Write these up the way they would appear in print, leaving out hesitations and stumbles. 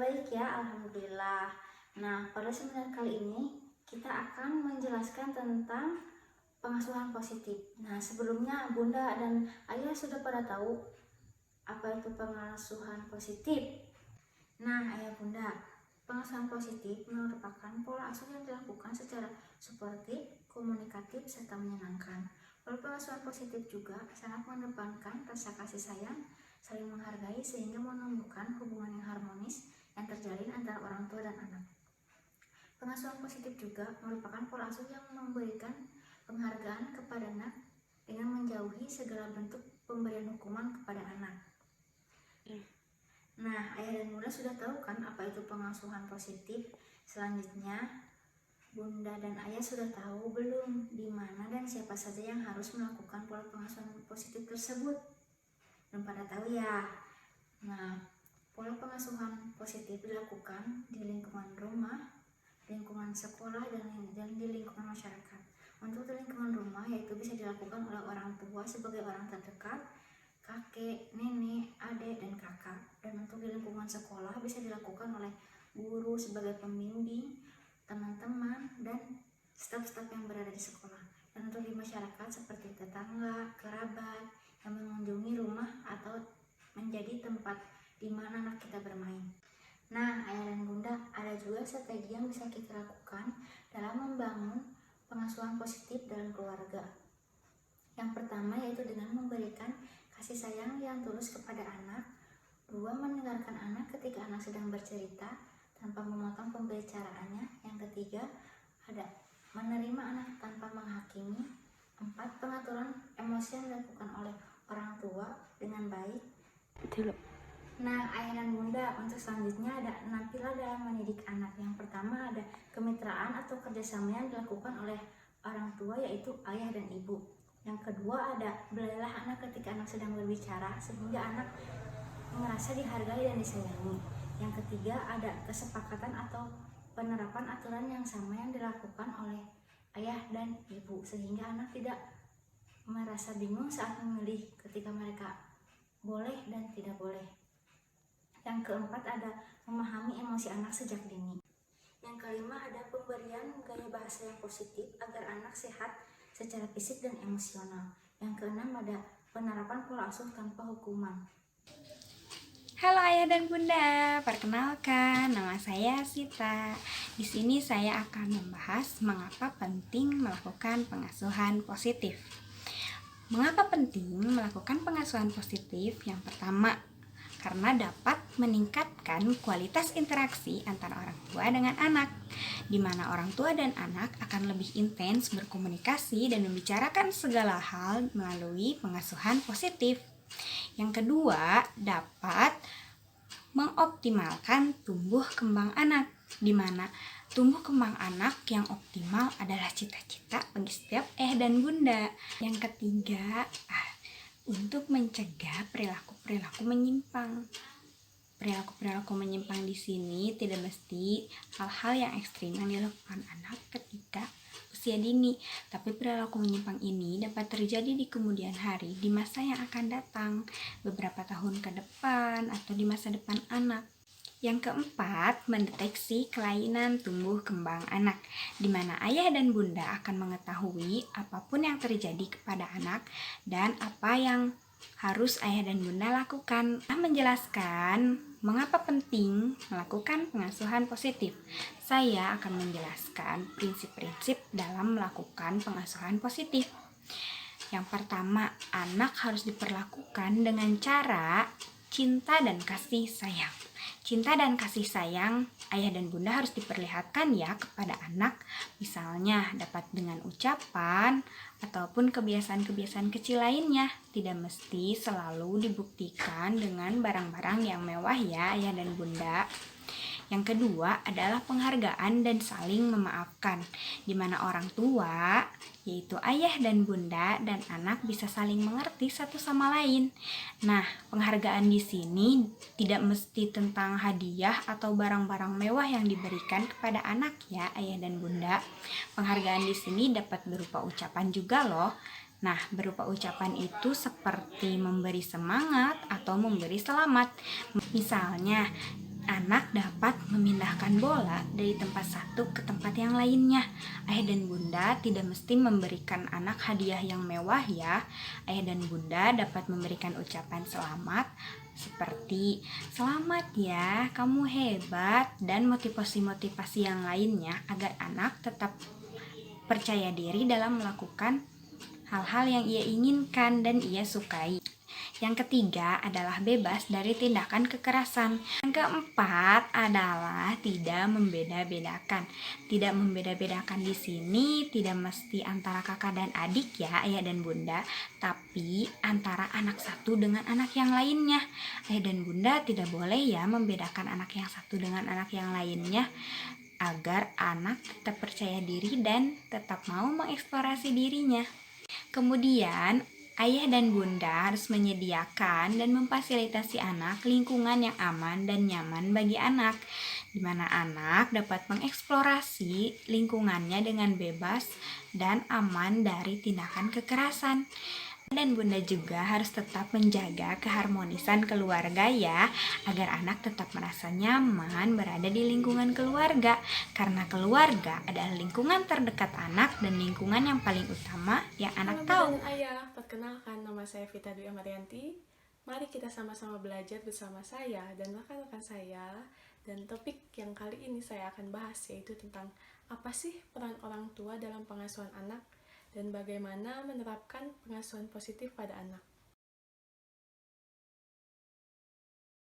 baik ya, alhamdulillah. Nah, pada seminar kali ini kita akan menjelaskan tentang pengasuhan positif. Nah, sebelumnya Bunda dan Ayah sudah pada tahu apa itu pengasuhan positif. Nah, Ayah Bunda, pengasuhan positif merupakan pola asuh yang dilakukan secara suportif, komunikatif, serta menyenangkan. Pola pengasuhan positif juga sangat mengedepankan rasa kasih sayang, saling menghargai sehingga menumbuhkan hubungan yang harmonis yang terjalin antara orang tua dan anak. Pengasuhan positif juga merupakan pola asuh yang memberikan penghargaan kepada anak dengan menjauhi segala bentuk pemberian hukuman kepada anak. Nah, Ayah dan Bunda sudah tahu kan apa itu pengasuhan positif? Selanjutnya, Bunda dan Ayah sudah tahu belum di mana dan siapa saja yang harus melakukan pola pengasuhan positif tersebut? Belum pada tahu ya? Nah, pola pengasuhan positif dilakukan di lingkungan rumah, lingkungan sekolah, dan di lingkungan masyarakat. Untuk di lingkungan rumah, yaitu bisa dilakukan oleh orang tua sebagai orang terdekat, kakek, nenek, adik, dan kakak. Dan untuk di lingkungan sekolah bisa dilakukan oleh guru sebagai pembimbing, teman-teman, dan staf-staf yang berada di sekolah. Dan untuk di masyarakat seperti tetangga, kerabat yang mengunjungi rumah atau menjadi tempat di mana anak kita bermain. Nah, Ayah dan Bunda, ada juga strategi yang bisa kita lakukan dalam membangun pengasuhan positif dalam keluarga. Yang pertama yaitu dengan memberikan kasih sayang yang tulus kepada anak. 2. Mendengarkan anak ketika anak sedang bercerita tanpa memotong pembicaraannya. Yang ketiga, ada menerima anak tanpa menghakimi. 4. Pengaturan emosi yang dilakukan oleh orang tua dengan baik. Nah, Ayah dan Bunda, untuk selanjutnya ada 6 pilar dalam mendidik anak. Yang pertama ada kemitraan atau kerjasama yang dilakukan oleh orang tua, yaitu ayah dan ibu. Yang kedua ada belailah anak ketika anak sedang berbicara sehingga anak merasa dihargai dan disayangi. Yang ketiga ada kesepakatan atau penerapan aturan yang sama yang dilakukan oleh ayah dan ibu sehingga anak tidak merasa bingung saat memilih ketika mereka boleh dan tidak boleh. Yang keempat ada memahami emosi anak sejak dini. Yang kelima ada pemberian gaya bahasa yang positif agar anak sehat secara fisik dan emosional. Yang keenam ada penerapan pola asuh tanpa hukuman. Halo Ayah dan Bunda, perkenalkan nama saya Sita. Di sini saya akan membahas mengapa penting melakukan pengasuhan positif. Mengapa penting melakukan pengasuhan positif? Yang pertama, karena dapat meningkatkan kualitas interaksi antara orang tua dengan anak, di mana orang tua dan anak akan lebih intens berkomunikasi dan membicarakan segala hal melalui pengasuhan positif. Yang kedua, dapat mengoptimalkan tumbuh kembang anak, di mana tumbuh kembang anak yang optimal adalah cita-cita bagi setiap ayah dan bunda. Yang ketiga, untuk mencegah perilaku menyimpang. Perilaku menyimpang di sini tidak mesti hal-hal yang ekstrim yang dilakukan anak ketika usia dini, tapi perilaku menyimpang ini dapat terjadi di kemudian hari, di masa yang akan datang, beberapa tahun ke depan, atau di masa depan anak. Yang keempat, mendeteksi kelainan tumbuh kembang anak, di mana ayah dan bunda akan mengetahui apapun yang terjadi kepada anak dan apa yang harus ayah dan bunda lakukan. Menjelaskan mengapa penting melakukan pengasuhan positif. Saya akan menjelaskan prinsip-prinsip dalam melakukan pengasuhan positif. Yang pertama, anak harus diperlakukan dengan cara cinta dan kasih sayang. Cinta dan kasih sayang ayah dan bunda harus diperlihatkan ya kepada anak, misalnya dapat dengan ucapan ataupun kebiasaan-kebiasaan kecil lainnya. Tidak mesti selalu dibuktikan dengan barang-barang yang mewah ya ayah dan bunda. Yang kedua adalah penghargaan dan saling memaafkan, di mana orang tua, yaitu ayah dan bunda dan anak bisa saling mengerti satu sama lain. Nah, penghargaan di sini tidak mesti tentang hadiah atau barang-barang mewah yang diberikan kepada anak ya, ayah dan bunda. Penghargaan di sini dapat berupa ucapan juga loh. Nah, berupa ucapan itu seperti memberi semangat atau memberi selamat. Misalnya, Anak dapat memindahkan bola dari tempat satu ke tempat yang lainnya. Ayah dan bunda tidak mesti memberikan anak hadiah yang mewah ya. Ayah dan bunda dapat memberikan ucapan selamat seperti "Selamat ya, kamu hebat" dan motivasi-motivasi yang lainnya agar anak tetap percaya diri dalam melakukan hal-hal yang ia inginkan dan ia sukai. Yang ketiga adalah bebas dari tindakan kekerasan. Yang keempat adalah tidak membeda-bedakan. Tidak membeda-bedakan di sini tidak mesti antara kakak dan adik ya, ayah dan bunda, tapi antara anak satu dengan anak yang lainnya. Ayah dan bunda tidak boleh ya membedakan anak yang satu dengan anak yang lainnya, agar anak tetap percaya diri dan tetap mau mengeksplorasi dirinya. Kemudian, ayah dan bunda harus menyediakan dan memfasilitasi anak lingkungan yang aman dan nyaman bagi anak, di mana anak dapat mengeksplorasi lingkungannya dengan bebas dan aman dari tindakan kekerasan. Dan bunda juga harus tetap menjaga keharmonisan keluarga ya, agar anak tetap merasa nyaman berada di lingkungan keluarga, karena keluarga adalah lingkungan terdekat anak dan lingkungan yang paling utama yang anak tahu. Halo Bunda dan Ayah, perkenalkan nama saya Vita Dwi Amarianti. Mari kita sama-sama belajar bersama saya dan rekan-rekan saya. Dan topik yang kali ini saya akan bahas yaitu tentang apa sih peran orang tua dalam pengasuhan anak dan bagaimana menerapkan pengasuhan positif pada anak.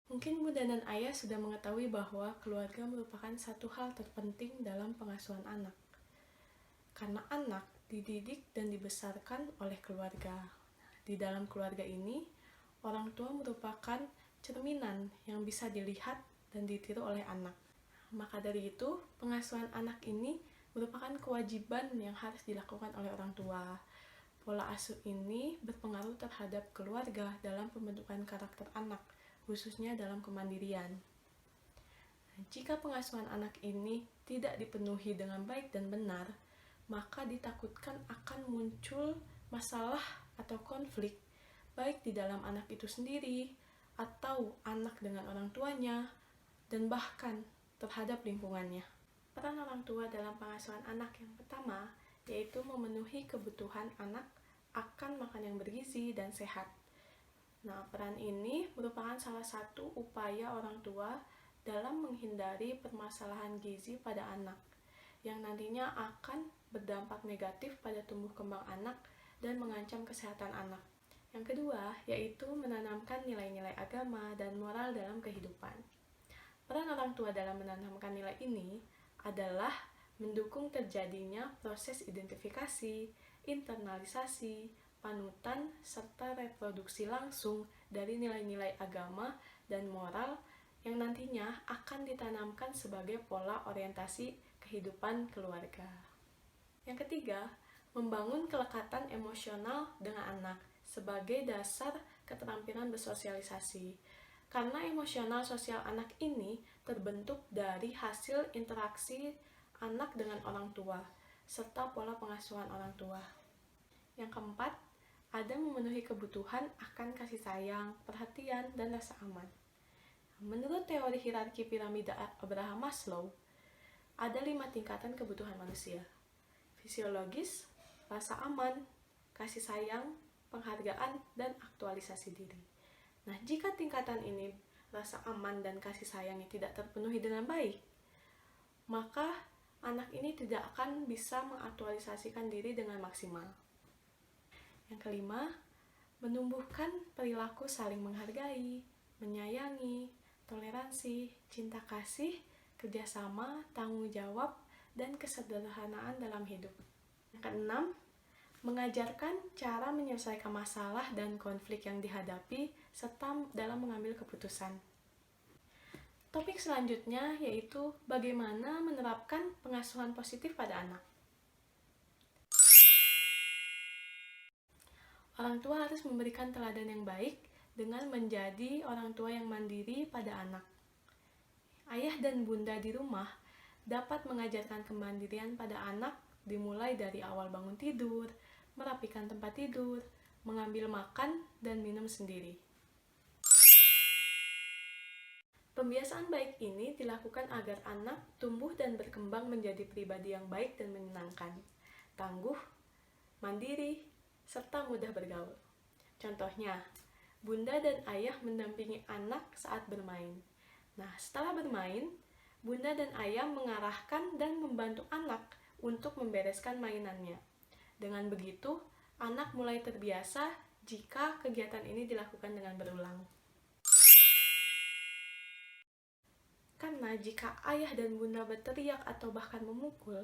Mungkin Bunda dan Ayah sudah mengetahui bahwa keluarga merupakan satu hal terpenting dalam pengasuhan anak. Karena anak dididik dan dibesarkan oleh keluarga. Di dalam keluarga ini, orang tua merupakan cerminan yang bisa dilihat dan ditiru oleh anak. Maka dari itu, pengasuhan anak ini merupakan kewajiban yang harus dilakukan oleh orang tua. Pola asuh ini berpengaruh terhadap keluarga dalam pembentukan karakter anak, khususnya dalam kemandirian. Jika pengasuhan anak ini tidak dipenuhi dengan baik dan benar, maka ditakutkan akan muncul masalah atau konflik baik di dalam anak itu sendiri atau anak dengan orang tuanya dan bahkan terhadap lingkungannya. Peran orang tua dalam pengasuhan anak yang pertama yaitu memenuhi kebutuhan anak akan makan yang bergizi dan sehat. Nah, peran ini merupakan salah satu upaya orang tua dalam menghindari permasalahan gizi pada anak yang nantinya akan berdampak negatif pada tumbuh kembang anak dan mengancam kesehatan anak. Yang kedua, yaitu menanamkan nilai-nilai agama dan moral dalam kehidupan. Peran orang tua dalam menanamkan nilai ini adalah mendukung terjadinya proses identifikasi, internalisasi, panutan, serta reproduksi langsung dari nilai-nilai agama dan moral yang nantinya akan ditanamkan sebagai pola orientasi kehidupan keluarga. Yang ketiga, membangun kelekatan emosional dengan anak sebagai dasar keterampilan bersosialisasi. Karena emosional sosial anak ini terbentuk dari hasil interaksi anak dengan orang tua, serta pola pengasuhan orang tua. Yang keempat, ada memenuhi kebutuhan akan kasih sayang, perhatian, dan rasa aman. Menurut teori hierarki piramida Abraham Maslow, ada 5 tingkatan kebutuhan manusia. Fisiologis, rasa aman, kasih sayang, penghargaan, dan aktualisasi diri. Nah, jika tingkatan ini, rasa aman dan kasih sayangnya tidak terpenuhi dengan baik, maka anak ini tidak akan bisa mengaktualisasikan diri dengan maksimal. Yang kelima, menumbuhkan perilaku saling menghargai, menyayangi, toleransi, cinta kasih, kerjasama, tanggung jawab, dan kesederhanaan dalam hidup. Yang keenam, mengajarkan cara menyelesaikan masalah dan konflik yang dihadapi serta dalam mengambil keputusan. Topik selanjutnya yaitu bagaimana menerapkan pengasuhan positif pada anak. Orang tua harus memberikan teladan yang baik dengan menjadi orang tua yang mandiri pada anak. Ayah dan bunda di rumah dapat mengajarkan kemandirian pada anak dimulai dari awal bangun tidur, merapikan tempat tidur, mengambil makan dan minum sendiri. Pembiasaan baik ini dilakukan agar anak tumbuh dan berkembang menjadi pribadi yang baik dan menyenangkan, tangguh, mandiri, serta mudah bergaul. Contohnya, bunda dan ayah mendampingi anak saat bermain. Nah, setelah bermain, bunda dan ayah mengarahkan dan membantu anak untuk membereskan mainannya. Dengan begitu, anak mulai terbiasa jika kegiatan ini dilakukan dengan berulang. Karena jika ayah dan bunda berteriak atau bahkan memukul,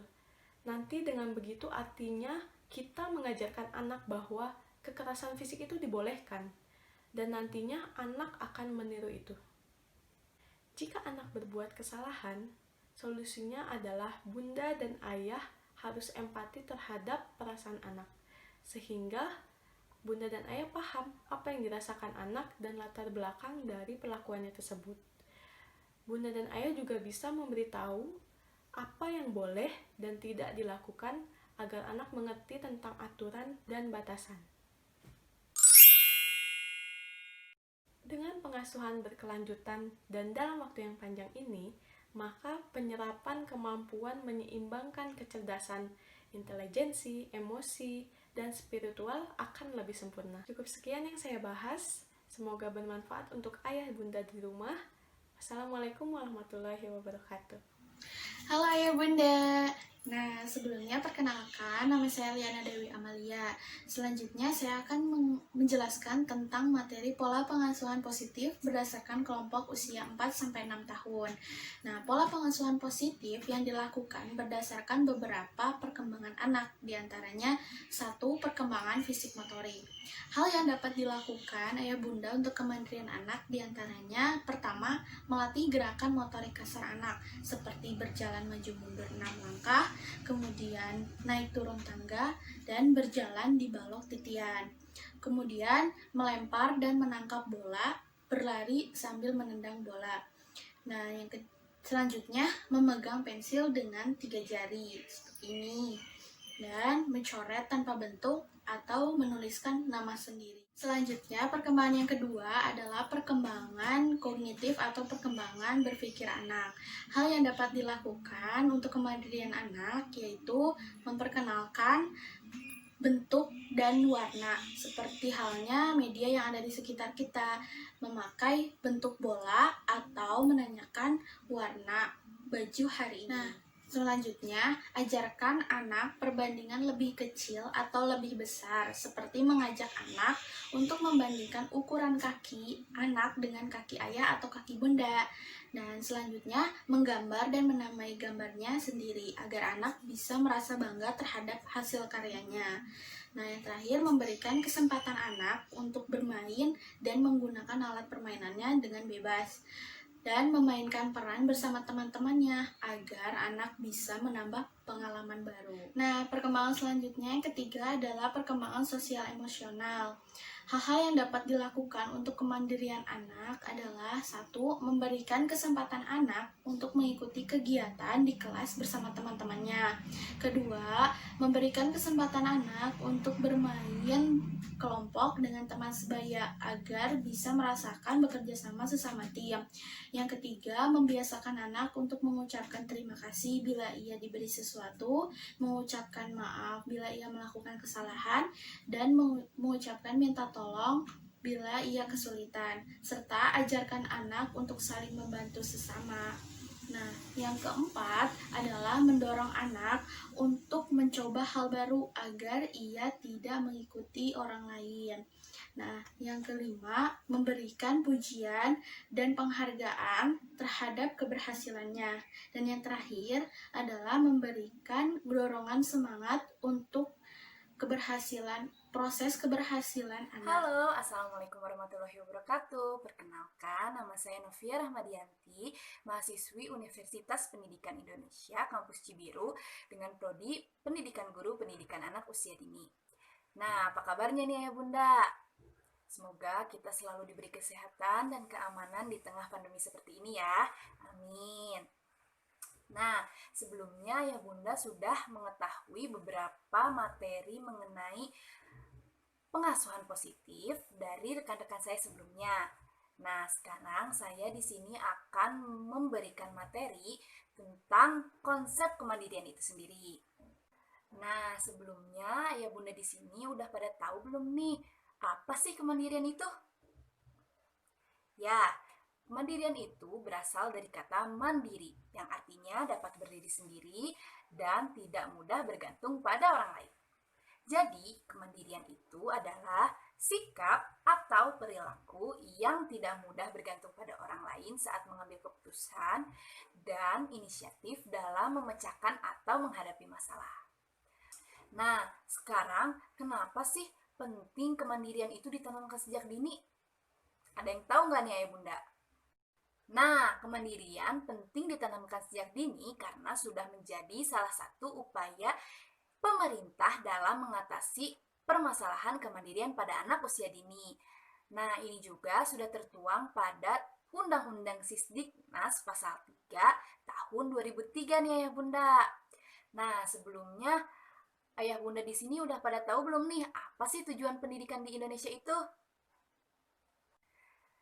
nanti dengan begitu artinya kita mengajarkan anak bahwa kekerasan fisik itu dibolehkan, dan nantinya anak akan meniru itu. Jika anak berbuat kesalahan, solusinya adalah bunda dan ayah harus empati terhadap perasaan anak, sehingga bunda dan ayah paham apa yang dirasakan anak dan latar belakang dari perlakuannya tersebut. Bunda dan ayah juga bisa memberitahu apa yang boleh dan tidak dilakukan agar anak mengerti tentang aturan dan batasan. Dengan pengasuhan berkelanjutan dan dalam waktu yang panjang ini, maka penyerapan kemampuan menyeimbangkan kecerdasan, intelijensi, emosi, dan spiritual akan lebih sempurna. Cukup sekian yang saya bahas. Semoga bermanfaat untuk ayah bunda di rumah. Assalamualaikum warahmatullahi wabarakatuh. Halo Ayah Bunda. Nah, sebelumnya perkenalkan, nama saya Liana Dewi Amalia. Selanjutnya saya akan menjelaskan tentang materi pola pengasuhan positif berdasarkan kelompok usia 4-6 tahun. Nah, pola pengasuhan positif yang dilakukan berdasarkan beberapa perkembangan anak, diantaranya 1. Perkembangan fisik motorik. Hal yang dapat dilakukan Ayah Bunda untuk kemandirian anak diantaranya pertama, melatih gerakan motorik kasar anak, seperti berjalan maju mundur 6 langkah, kemudian naik turun tangga, dan berjalan di balok titian. Kemudian melempar dan menangkap bola, berlari sambil menendang bola. Nah, selanjutnya memegang pensil dengan 3 jari seperti ini, dan mencoret tanpa bentuk atau menuliskan nama sendiri. Selanjutnya, perkembangan yang kedua adalah perkembangan kognitif atau perkembangan berpikir anak. Hal yang dapat dilakukan untuk kemandirian anak yaitu memperkenalkan bentuk dan warna, seperti halnya media yang ada di sekitar kita, memakai bentuk bola atau menanyakan warna baju hari ini. Nah, selanjutnya, ajarkan anak perbandingan lebih kecil atau lebih besar, seperti mengajak anak untuk membandingkan ukuran kaki anak dengan kaki ayah atau kaki bunda. Dan selanjutnya, menggambar dan menamai gambarnya sendiri, agar anak bisa merasa bangga terhadap hasil karyanya. Nah, yang terakhir, memberikan kesempatan anak untuk bermain dan menggunakan alat permainannya dengan bebas, dan memainkan peran bersama teman-temannya agar anak bisa menambah pengalaman baru. Nah, perkembangan selanjutnya yang ketiga adalah perkembangan sosial emosional. Hal-hal yang dapat dilakukan untuk kemandirian anak adalah 1. Memberikan kesempatan anak untuk mengikuti kegiatan di kelas bersama teman-temannya. Kedua, memberikan kesempatan anak untuk bermain kelompok dengan teman sebaya agar bisa merasakan bekerja sama sesama tim. Yang ketiga, membiasakan anak untuk mengucapkan terima kasih bila ia diberi sesuatu, mengucapkan maaf bila ia melakukan kesalahan, dan mengucapkan minta tolong bila ia kesulitan, serta ajarkan anak untuk saling membantu sesama. Nah, yang keempat adalah mendorong anak untuk mencoba hal baru agar ia tidak mengikuti orang lain. Nah, yang kelima, memberikan pujian dan penghargaan terhadap keberhasilannya. Dan yang terakhir adalah memberikan dorongan semangat untuk proses keberhasilan anak. Halo, Assalamualaikum warahmatullahi wabarakatuh. Perkenalkan, nama saya Novia Rahmadianti, mahasiswi Universitas Pendidikan Indonesia, Kampus Cibiru, dengan prodi Pendidikan Guru Pendidikan Anak Usia Dini. Nah, apa kabarnya nih Ayah Bunda? Semoga kita selalu diberi kesehatan dan keamanan di tengah pandemi seperti ini ya. Amin. Nah, sebelumnya Ayah Bunda sudah mengetahui beberapa materi mengenai pengasuhan positif dari rekan-rekan saya sebelumnya. Nah, sekarang saya di sini akan memberikan materi tentang konsep kemandirian itu sendiri. Nah, sebelumnya ya Bunda di sini udah pada tahu belum nih, apa sih kemandirian itu? Ya, kemandirian itu berasal dari kata mandiri, yang artinya dapat berdiri sendiri dan tidak mudah bergantung pada orang lain. Jadi, kemandirian itu adalah sikap atau perilaku yang tidak mudah bergantung pada orang lain saat mengambil keputusan dan inisiatif dalam memecahkan atau menghadapi masalah. Nah, sekarang kenapa sih penting kemandirian itu ditanamkan sejak dini? Ada yang tahu nggak nih Ayah Bunda? Nah, kemandirian penting ditanamkan sejak dini karena sudah menjadi salah satu upaya pemerintah dalam mengatasi permasalahan kemandirian pada anak usia dini. Nah, ini juga sudah tertuang pada Undang-Undang Sisdiknas Pasal 3 tahun 2003 nih Ayah Bunda. Nah, sebelumnya Ayah Bunda di sini udah pada tahu belum nih apa sih tujuan pendidikan di Indonesia itu?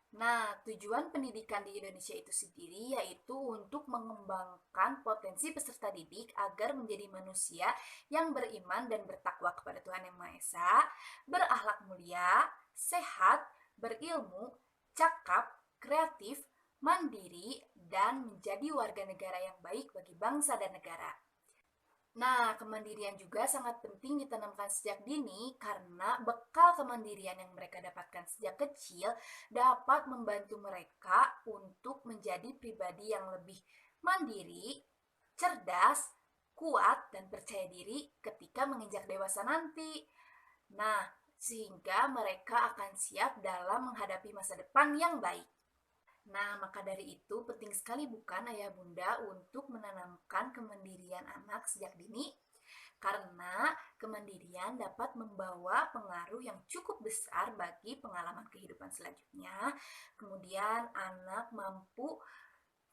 Nah, tujuan pendidikan di Indonesia itu sendiri yaitu untuk mengembangkan potensi peserta didik agar menjadi manusia yang beriman dan bertakwa kepada Tuhan Yang Maha Esa, berakhlak mulia, sehat, berilmu, cakap, kreatif, mandiri, dan menjadi warga negara yang baik bagi bangsa dan negara. Nah, kemandirian juga sangat penting ditanamkan sejak dini karena bekal kemandirian yang mereka dapatkan sejak kecil dapat membantu mereka untuk menjadi pribadi yang lebih mandiri, cerdas, kuat, dan percaya diri ketika menginjak dewasa nanti. Nah, sehingga mereka akan siap dalam menghadapi masa depan yang baik. Nah, maka dari itu penting sekali bukan Ayah Bunda untuk menanamkan kemandirian anak sejak dini karena kemandirian dapat membawa pengaruh yang cukup besar bagi pengalaman kehidupan selanjutnya. Kemudian anak mampu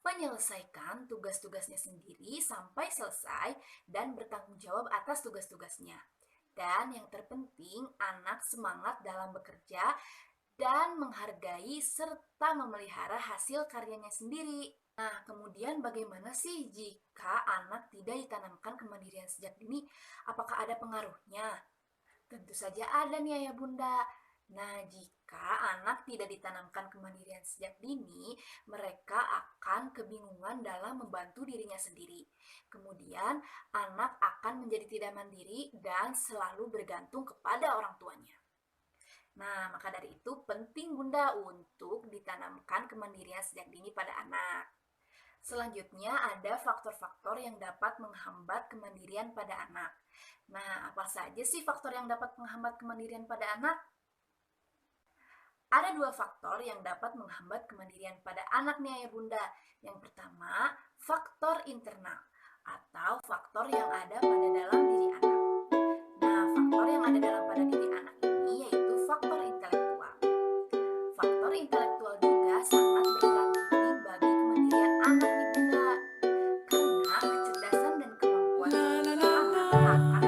menyelesaikan tugas-tugasnya sendiri sampai selesai dan bertanggung jawab atas tugas-tugasnya. Dan yang terpenting, anak semangat dalam bekerja dan menghargai serta memelihara hasil karyanya sendiri. Nah, kemudian bagaimana sih jika anak tidak ditanamkan kemandirian sejak dini? Apakah ada pengaruhnya? Tentu saja ada nih Ayah Bunda. Nah, jika anak tidak ditanamkan kemandirian sejak dini, mereka akan kebingungan dalam membantu dirinya sendiri. Kemudian, anak akan menjadi tidak mandiri dan selalu bergantung kepada orang tuanya. Nah, maka dari itu penting Bunda untuk ditanamkan kemandirian sejak dini pada anak. Selanjutnya ada faktor-faktor yang dapat menghambat kemandirian pada anak. Nah, apa saja sih faktor yang dapat menghambat kemandirian pada anak? Ada dua faktor yang dapat menghambat kemandirian pada anak nih Ayah Bunda. Yang pertama, faktor internal atau faktor yang ada pada dalam diri anak. Nah, faktor yang ada dalam pada diri anak ini yaitu faktor intelektual. Faktor intelektual juga sangat berperan penting bagi kemandirian anak nih Bunda. Karena kecerdasan dan kemampuan anak akan berpengaruh pada kemandirian anak.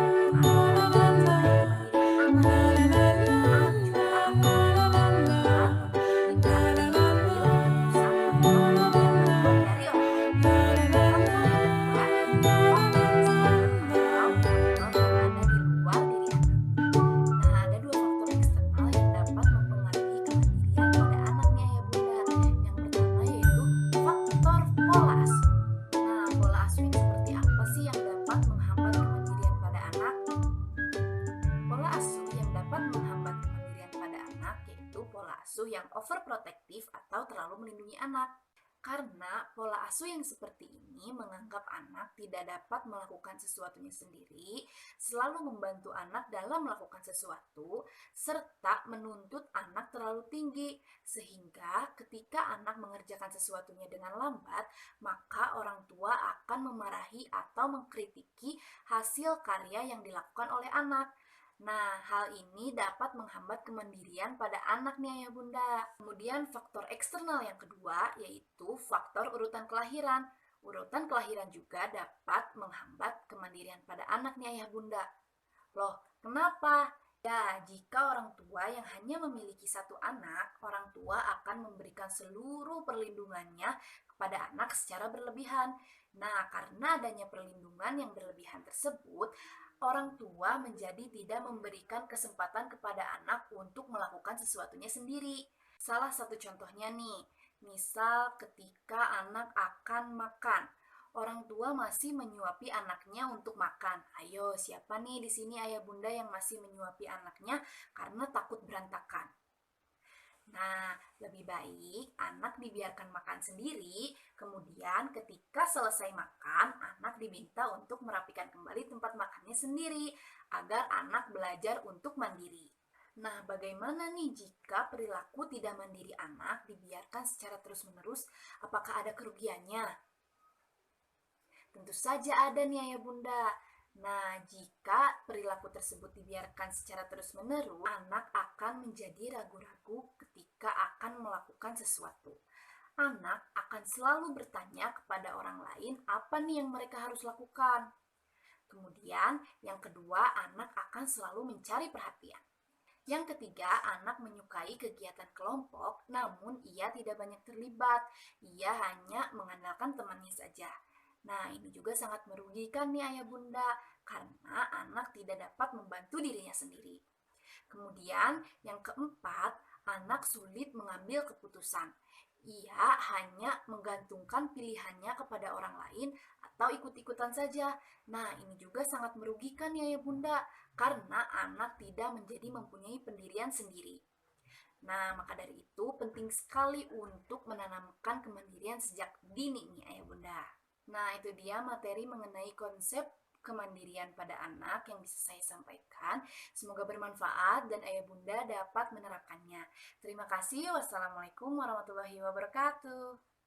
Yang overprotektif atau terlalu melindungi anak. Karena pola asuh yang seperti ini menganggap anak tidak dapat melakukan sesuatunya sendiri, selalu membantu anak dalam melakukan sesuatu, serta menuntut anak terlalu tinggi, sehingga ketika anak mengerjakan sesuatunya dengan lambat, maka orang tua akan memarahi atau mengkritiki hasil karya yang dilakukan oleh anak. Nah, hal ini dapat menghambat kemandirian pada anak nih Ayah Bunda. Kemudian faktor eksternal yang kedua yaitu faktor urutan kelahiran. Urutan kelahiran juga dapat menghambat kemandirian pada anak nih Ayah Bunda. Loh, kenapa? Ya, jika orang tua yang hanya memiliki satu anak, orang tua akan memberikan seluruh perlindungannya kepada anak secara berlebihan. Nah, karena adanya perlindungan yang berlebihan tersebut, orang tua menjadi tidak memberikan kesempatan kepada anak untuk melakukan sesuatunya sendiri. Salah satu contohnya nih, misal ketika anak akan makan, orang tua masih menyuapi anaknya untuk makan. Ayo, siapa nih di sini ayah bunda yang masih menyuapi anaknya karena takut berantakan? Nah, lebih baik anak dibiarkan makan sendiri, kemudian ketika selesai makan, anak diminta untuk merapikan kembali tempat makannya sendiri, agar anak belajar untuk mandiri. Nah, bagaimana nih jika perilaku tidak mandiri anak dibiarkan secara terus-menerus? Apakah ada kerugiannya? Tentu saja ada nih ayah bunda. Nah, jika perilaku tersebut dibiarkan secara terus-menerus, anak akan menjadi ragu-ragu ketika akan melakukan sesuatu. Anak akan selalu bertanya kepada orang lain apa nih yang mereka harus lakukan. Kemudian, yang kedua, anak akan selalu mencari perhatian. Yang ketiga, anak menyukai kegiatan kelompok, namun ia tidak banyak terlibat. Ia hanya mengandalkan temannya saja. Nah, ini juga sangat merugikan nih ayah bunda, karena anak tidak dapat membantu dirinya sendiri. Kemudian, yang keempat, anak sulit mengambil keputusan. Ia hanya menggantungkan pilihannya kepada orang lain atau ikut-ikutan saja. Nah, ini juga sangat merugikan ya ayah bunda, karena anak tidak menjadi mempunyai pendirian sendiri. Nah, maka dari itu penting sekali untuk menanamkan kemandirian sejak dini nih ayah bunda. Nah, itu dia materi mengenai konsep kemandirian pada anak yang bisa saya sampaikan. Semoga bermanfaat dan ayah bunda dapat menerapkannya. Terima kasih. Wassalamualaikum warahmatullahi wabarakatuh.